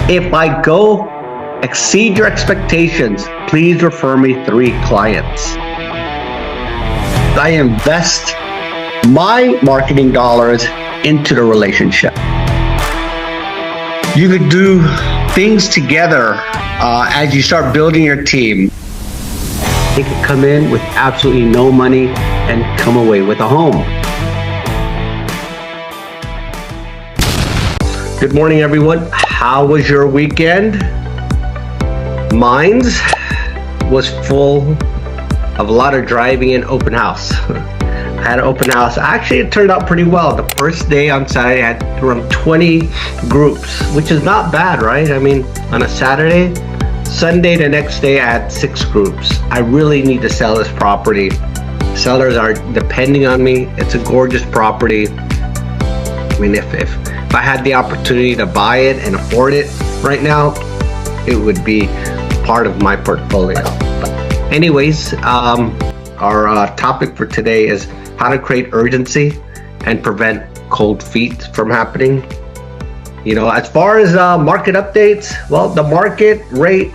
If I go exceed your expectations, please refer me 3 clients. I invest my marketing dollars into the relationship. You could do things together as you start building your team. They could come in with absolutely no money and come away with a home. Good morning, everyone. How was your weekend? Mine was full of a lot of driving and open house. I had an open house. Actually, it turned out pretty well. The first day on Saturday, I had around 20 groups, which is not bad, right? I mean, on a Saturday. Sunday, the next day, I had 6 groups. I really need to sell this property. Sellers are depending on me. It's a gorgeous property. I mean, if I had the opportunity to buy it and afford it right now, it would be part of my portfolio. But anyways, our topic for today is how to create urgency and prevent cold feet from happening. You know, as far as market updates, well, the market rate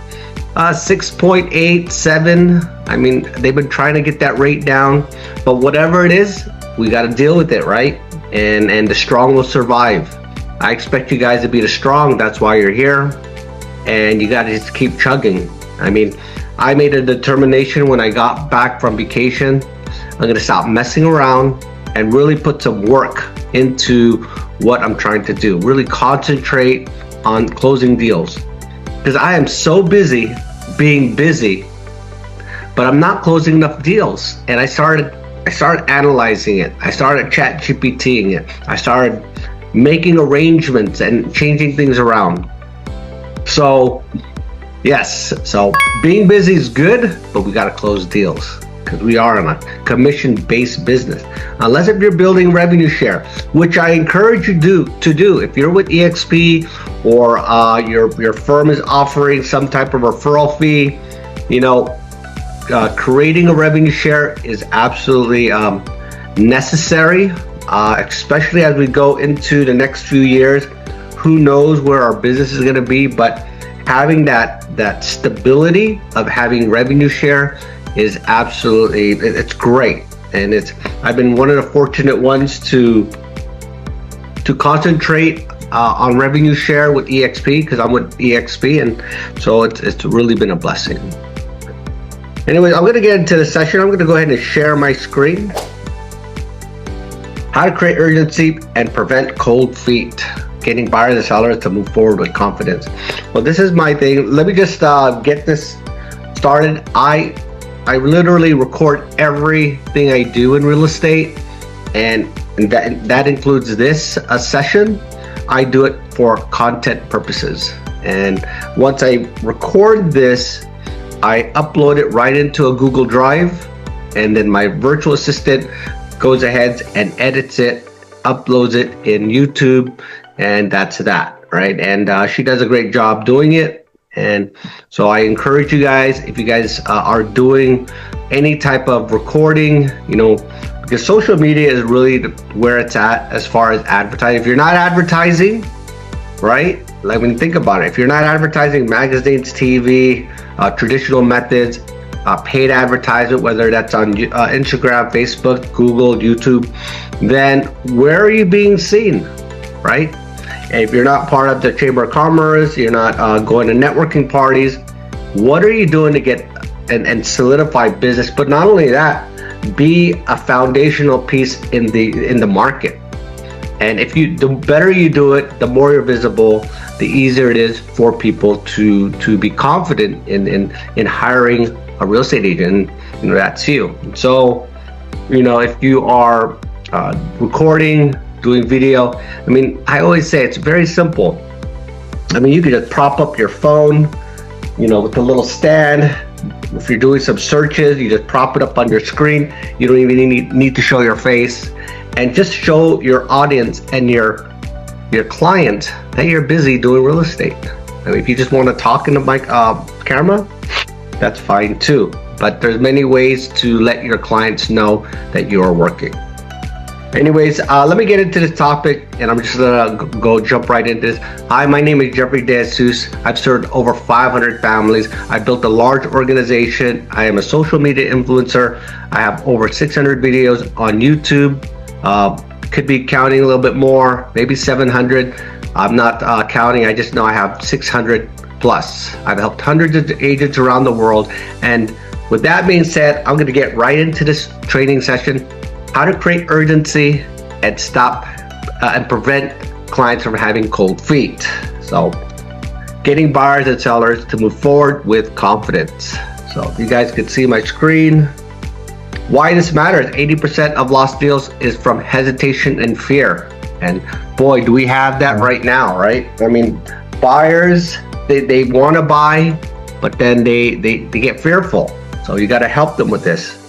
6.87. I mean, they've been trying to get that rate down, but whatever it is, we got to deal with it, right? And the strong will survive. I expect you guys to be the strong. That's why you're here, and you got to just keep chugging. I mean, I made a determination when I got back from vacation. I'm going to stop messing around and really put some work into what I'm trying to do. Really concentrate on closing deals, because I am so busy being busy, but I'm not closing enough deals. And I started analyzing it. I started chat GPTing it. I started making arrangements and changing things around. So yes, so being busy is good, but we got to close deals, because we are in a commission-based business. Unless if you're building revenue share, which I encourage you to do. If you're with EXP or your firm is offering some type of referral fee, you know, creating a revenue share is absolutely necessary, especially as we go into the next few years. Who knows where our business is going to be, but having that stability of having revenue share is absolutely, it's great. And I've been one of the fortunate ones to concentrate on revenue share with EXP, because I'm with EXP, and so it's really been a blessing. Anyways, I'm going to get into the session. I'm going to go ahead and share my screen. How to create urgency and prevent cold feet. Getting buyers and sellers to move forward with confidence. Well, this is my thing. Let me just get this started. I literally record everything I do in real estate, and that includes this session. I do it for content purposes. And once I record this, I upload it right into a Google Drive, and then my virtual assistant goes ahead and edits it, uploads it in YouTube, and that's that, right? And she does a great job doing it. And so I encourage you guys, if you guys are doing any type of recording, you know, because social media is really where it's at as far as advertising. If you're not advertising, right? Like, when you think about it, if you're not advertising magazines, TV, traditional methods, paid advertisement, whether that's on Instagram, Facebook, Google, YouTube, then where are you being seen, right? And if you're not part of the Chamber of Commerce, you're not going to networking parties, what are you doing to get and solidify business? But not only that, be a foundational piece in the market. And the better you do it, the more you're visible, the easier it is for people to be confident in hiring a real estate agent. You know, that's you. So, you know, if you are recording, doing video, I mean, I always say it's very simple. I mean, you can just prop up your phone, you know, with the little stand. If you're doing some searches, you just prop it up on your screen. You don't even need to show your face, and just show your audience and your client that you're busy doing real estate. I mean, if you just want to talk in the mic camera, that's fine too. But there's many ways to let your clients know that you are working. Anyways, let me get into this topic, and I'm just gonna jump right into this. Hi, my name is Jeffrey DeJesus. I've served over 500 families. I built a large organization. I am a social media influencer. I have over 600 videos on YouTube. Could be counting a little bit more, maybe 700. I'm not counting. I just know I have 600 plus. I've helped hundreds of agents around the world. And with that being said, I'm going to get right into this training session. How to create urgency and stop and prevent clients from having cold feet. So getting buyers and sellers to move forward with confidence. So if you guys could see my screen. Why this matters: 80% of lost deals is from hesitation and fear. And boy, do we have that right now, right? I mean, buyers, they want to buy, but then they get fearful. So you got to help them with this.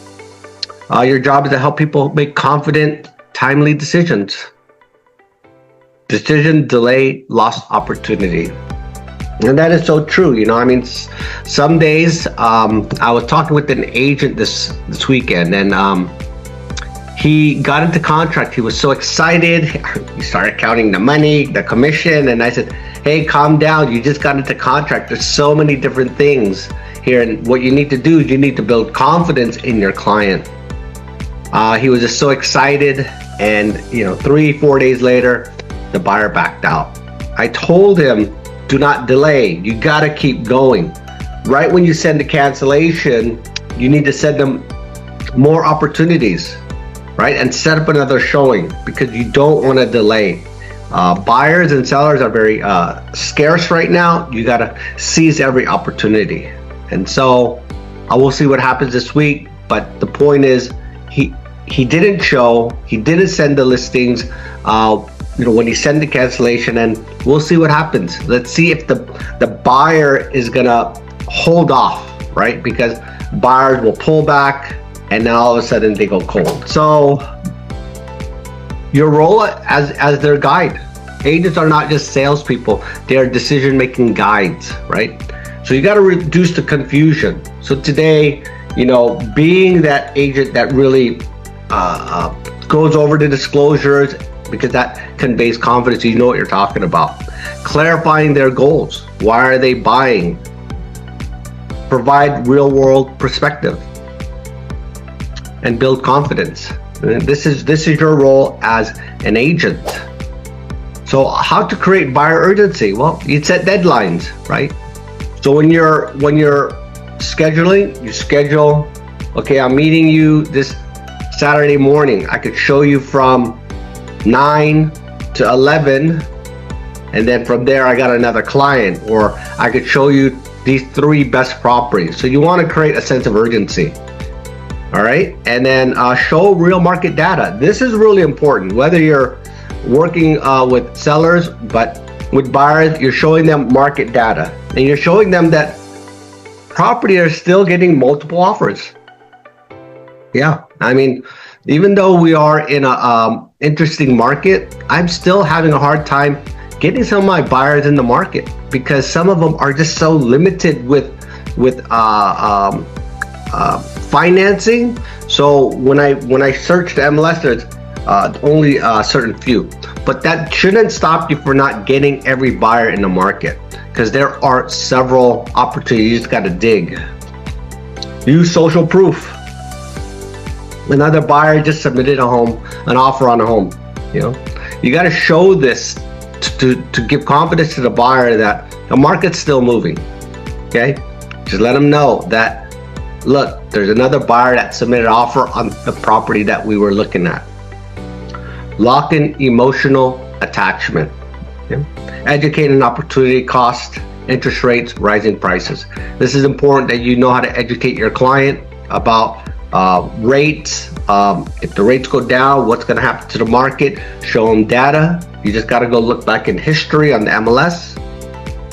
Your job is to help people make confident, timely decisions. Decision delay, lost opportunity. And that is so true. You know, I mean, some days, I was talking with an agent this weekend, and he got into contract. He was so excited. He started counting the money, the commission, and I said, hey, calm down. You just got into contract. There's so many different things here, and what you need to do is you need to build confidence in your client. He was just so excited, and 3-4 days later, the buyer backed out. I told him, do not delay. You got to keep going. Right when you send a cancellation, you need to send them more opportunities, right? And set up another showing, because you don't want to delay. Buyers and sellers are very scarce right now. You got to seize every opportunity. And so I will see what happens this week. But the point is, he didn't show, he didn't send the listings, when he sent the cancellation, and we'll see what happens. Let's see if the buyer is gonna hold off, right? Because buyers will pull back, and then all of a sudden they go cold. So your role as their guide. Agents are not just salespeople, they are decision-making guides, right? So you gotta reduce the confusion. So today, being that agent that really goes over the disclosures, because that conveys confidence. You know what you're talking about. Clarifying their goals. Why are they buying? Provide real world perspective and build confidence. This is your role as an agent. So how to create buyer urgency? Well, you set deadlines, right? So when you're scheduling, you schedule, okay, I'm meeting you this Saturday morning. I could show you from 9 to 11, and then from there I got another client, or I could show you these 3 best properties. So you want to create a sense of urgency. All right, and then show real market data. This is really important, whether you're working with sellers, but with buyers, you're showing them market data, and you're showing them that property are still getting multiple offers. Yeah, I mean, even though we are in a interesting market, I'm still having a hard time getting some of my buyers in the market, because some of them are just so limited with financing. So when I search the MLS, there's only a certain few, but that shouldn't stop you from not getting every buyer in the market, because there are several opportunities. You just got to dig. Use social proof. Another buyer just submitted an offer on a home. You got to show this to give confidence to the buyer that the market's still moving. Okay, just let them know that, look, there's another buyer that submitted an offer on the property that we were looking at. Lock in emotional attachment. Okay? Educate on opportunity cost, interest rates, rising prices. This is important that you know how to educate your client about rates. If the rates go down, what's going to happen to the market? Show them data. You just got to go look back in history on the MLS,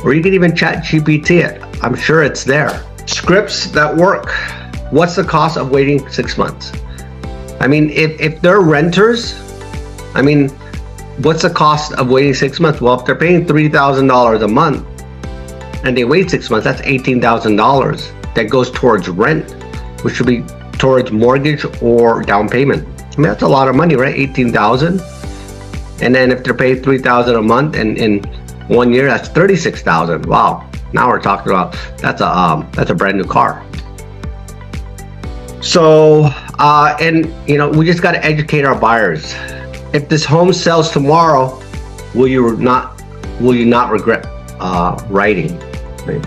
or you can even chat GPT it. I'm sure it's there. Scripts that work. What's the cost of waiting 6 months? I mean, if they're renters, I mean, what's the cost of waiting 6 months? Well, if they're paying $3,000 a month and they wait 6 months, that's $18,000 that goes towards rent, which should be towards mortgage or down payment. I mean, that's a lot of money, right? 18,000. And then if they're paid 3,000 a month, and in 1 year, that's 36,000. Wow. Now we're talking about that's a brand new car. So, and we just got to educate our buyers. If this home sells tomorrow, will you not regret writing? Right?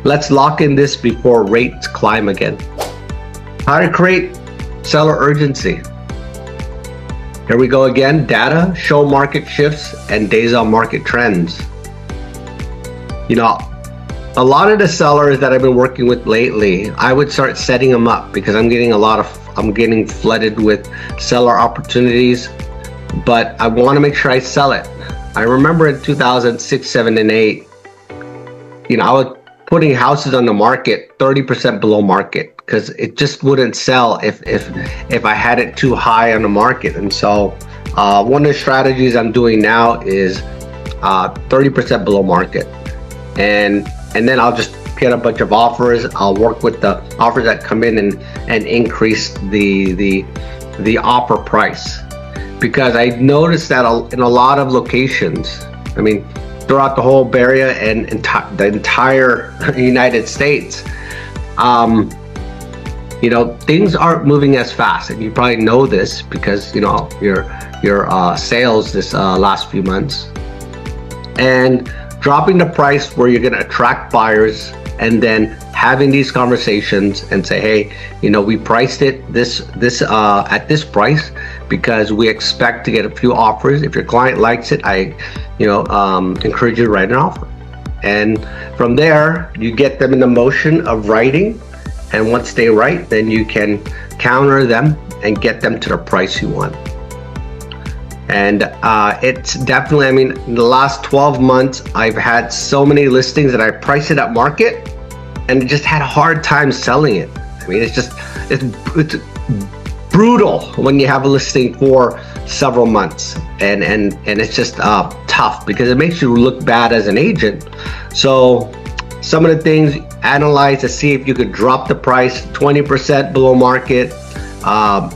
Let's lock in this before rates climb again. How to create seller urgency. Here we go again. Data, show market shifts, and days on market trends. A lot of the sellers that I've been working with lately, I would start setting them up because I'm getting flooded with seller opportunities, but I want to make sure I sell it. I remember in 2006, 7, and 8, I was putting houses on the market 30% below market because it just wouldn't sell if I had it too high on the market. And so one of the strategies I'm doing now is 30% below market, and then I'll just get a bunch of offers. I'll work with the offers that come in and increase the offer price, because I noticed that in a lot of locations, I mean, throughout the whole Bay Area and the entire United States, things aren't moving as fast. And you probably know this because your sales this last few months, and dropping the price where you're going to attract buyers, and then having these conversations and say, hey, we priced it this at this price because we expect to get a few offers. If your client likes it, I encourage you to write an offer. And from there, you get them in the motion of writing. And once they write, then you can counter them and get them to the price you want. And it's definitely, I mean, in the last 12 months, I've had so many listings that I priced it at market and just had a hard time selling it. I mean, it's brutal when you have a listing for several months, and it's just tough because it makes you look bad as an agent. So some of the things, analyze to see if you could drop the price 20% below market,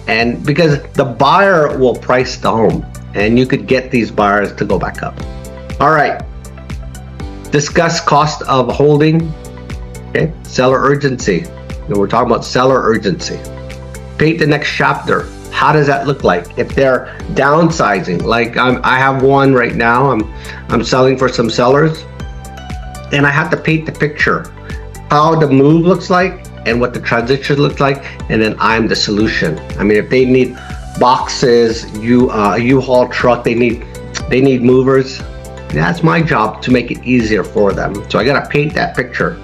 and because the buyer will price the home, and you could get these buyers to go back up. All right, discuss cost of holding. Okay, seller urgency. We're talking about seller urgency. Paint the next chapter. How does that look like? If they're downsizing, like I have one right now, I'm selling for some sellers, and I have to paint the picture, how the move looks like and what the transition looks like, and then I'm the solution. I mean, if they need boxes, a U-Haul truck, they need movers, that's my job to make it easier for them. So I gotta paint that picture.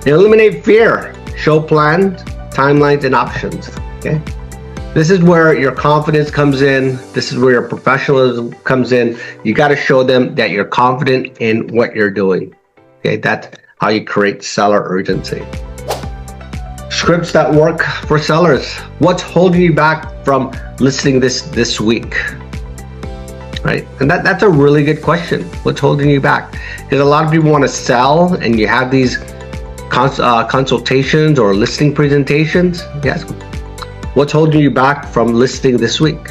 Eliminate fear. Show plans, timelines, and options. Okay, this is where your confidence comes in. This is where your professionalism comes in. You got to show them that you're confident in what you're doing. Okay, that's how you create seller urgency. Scripts that work for sellers. What's holding you back from listing this week? Right, and that's a really good question. What's holding you back? Because a lot of people want to sell, and you have these consultations or listing presentations. Yes. What's holding you back from listing this week?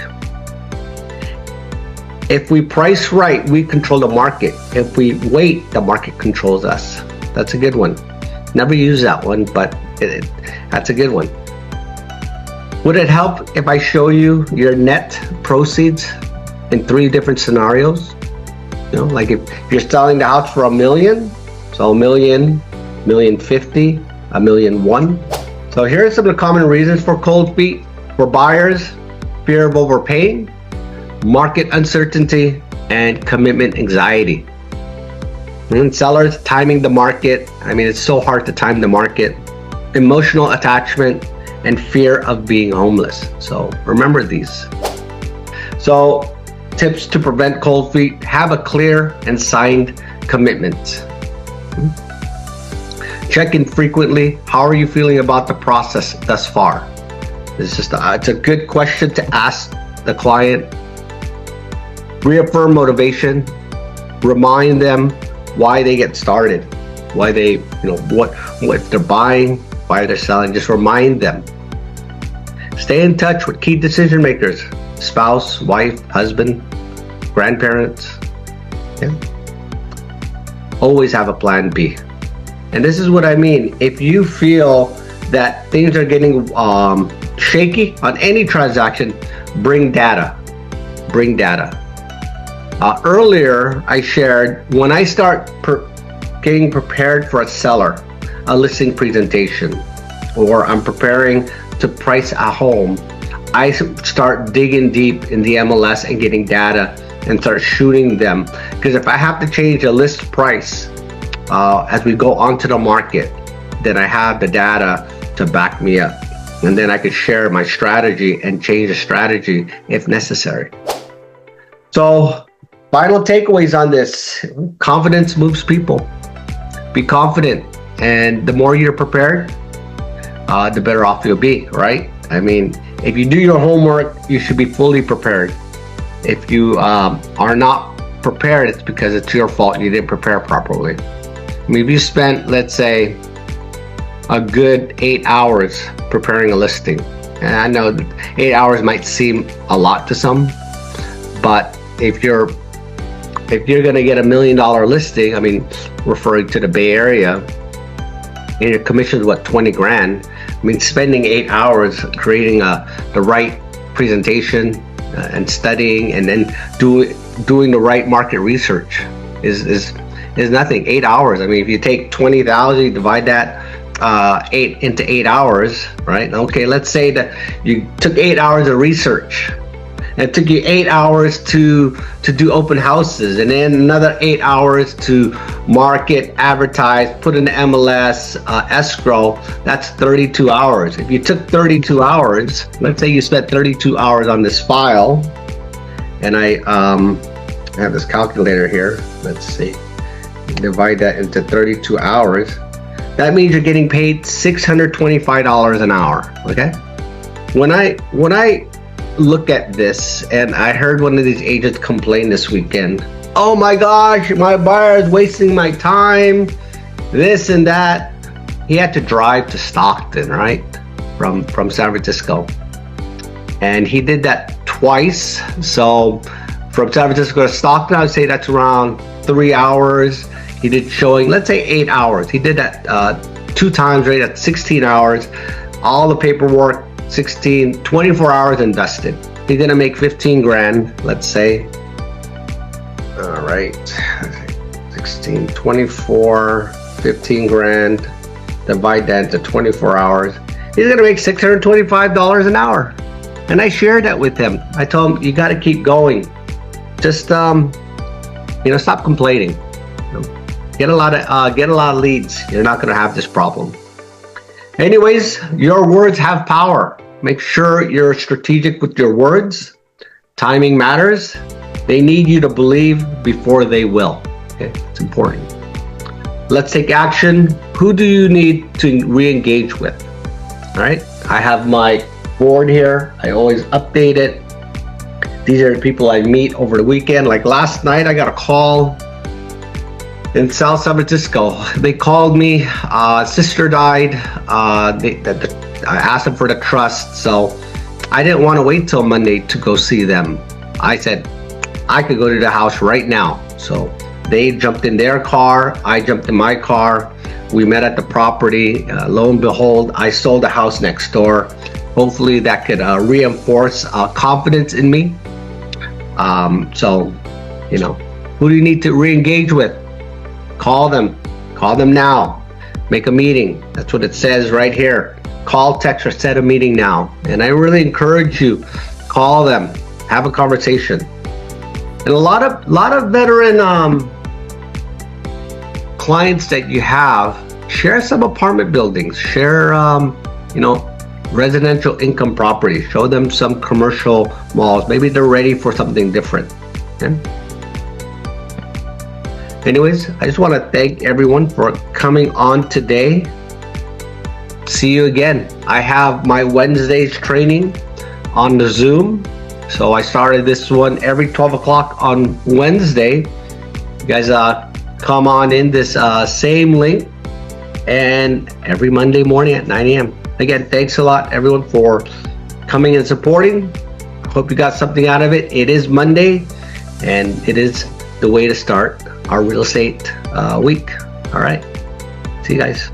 If we price right, we control the market. If we wait, the market controls us. That's a good one. Never use that one, but that's a good one. Would it help if I show you your net proceeds in 3 different scenarios? Like if you're selling the house for $1 million, so $1 million, $1,050,000, $1,001,000. So here are some of the common reasons for cold feet. For buyers, fear of overpaying, market uncertainty, and commitment anxiety. And sellers, timing the market. I mean, it's so hard to time the market. Emotional attachment and fear of being homeless. So remember these. So tips to prevent cold feet: have a clear and signed commitment. Check in frequently. How are you feeling about the process thus far? It's a good question to ask the client. Reaffirm motivation. Remind them why they get started, why they, what if they're buying, why they're selling. Just remind them. Stay in touch with key decision makers, spouse, wife, husband, grandparents. Yeah. Always have a plan B. And this is what I mean. If you feel that things are getting shaky on any transaction, bring data. Bring data. Earlier, I shared when I start getting prepared for a seller, a listing presentation, or I'm preparing to price a home, I start digging deep in the MLS and getting data and start shooting them. Because if I have to change a list price as we go onto the market, then I have the data to back me up. And then I could share my strategy and change the strategy if necessary. So, final takeaways on this. Confidence moves people. Be confident. And the more you're prepared, the better off you'll be, right? I mean, if you do your homework, you should be fully prepared. If you are not prepared, it's because it's your fault. You didn't prepare properly. I mean, if you spent, let's say, a good 8 hours preparing a listing, and I know that 8 hours might seem a lot to some, but if you're gonna get $1 million listing, I mean, referring to the Bay Area, and your commission is what, 20 grand? I mean, spending 8 hours creating the right presentation and studying, and then doing the right market research is nothing. 8 hours. I mean, if you take 20,000, you divide that 8 into 8 hours, right? Okay, let's say that you took 8 hours of research. It took you 8 hours to do open houses, and then another 8 hours to market, advertise, put in the MLS, escrow. That's 32 hours. If you took 32 hours, let's say you spent 32 hours on this file, and I have this calculator here. Let's see. Divide that into 32 hours. That means you're getting paid $625 an hour. Okay. When I look at this, and I heard one of these agents complain this weekend, oh my gosh, my buyer is wasting my time, this and that. He had to drive to Stockton, right, from San Francisco, and he did that twice. So from San Francisco to Stockton, I would say that's around 3 hours. He did showing, let's say 8 hours. He did that 2 times, right, at 16 hours. All the paperwork, 24 hours invested. He's gonna make 15 grand, let's say. All right, 16, 24, 15 grand. Divide that into 24 hours. He's gonna make $625 an hour. And I shared that with him. I told him, you gotta keep going. Just, stop complaining. Get a lot of leads. You're not gonna have this problem. Anyways, your words have power. Make sure you're strategic with your words. Timing matters. They need you to believe before they will. Okay, it's important. Let's take action. Who do you need to re-engage with? All right, I have my board here. I always update it. These are the people I meet over the weekend. Like last night, I got a call in South San Francisco. They called me, sister died. I asked them for the trust, so I didn't want to wait till Monday to go see them. I said I could go to the house right now. So they jumped in their car, I jumped in my car. We met at the property. Lo and behold, I sold the house next door. Hopefully that could reinforce confidence in me. So, who do you need to re-engage with? Call them now. Make a meeting. That's what it says right here. Call, text, or set a meeting now. And I really encourage you, call them, have a conversation. And a lot of veteran clients that you have, share some apartment buildings, share residential income properties, show them some commercial malls. Maybe they're ready for something different. Okay? Anyways, I just want to thank everyone for coming on today. See you again. I have my Wednesday's training on the Zoom. So I started this one every 12 o'clock on Wednesday. You guys come on in this same link, and every Monday morning at 9 a.m. Again, thanks a lot everyone for coming and supporting. Hope you got something out of it. It is Monday, and it is the way to start our real estate week. All right. See you guys.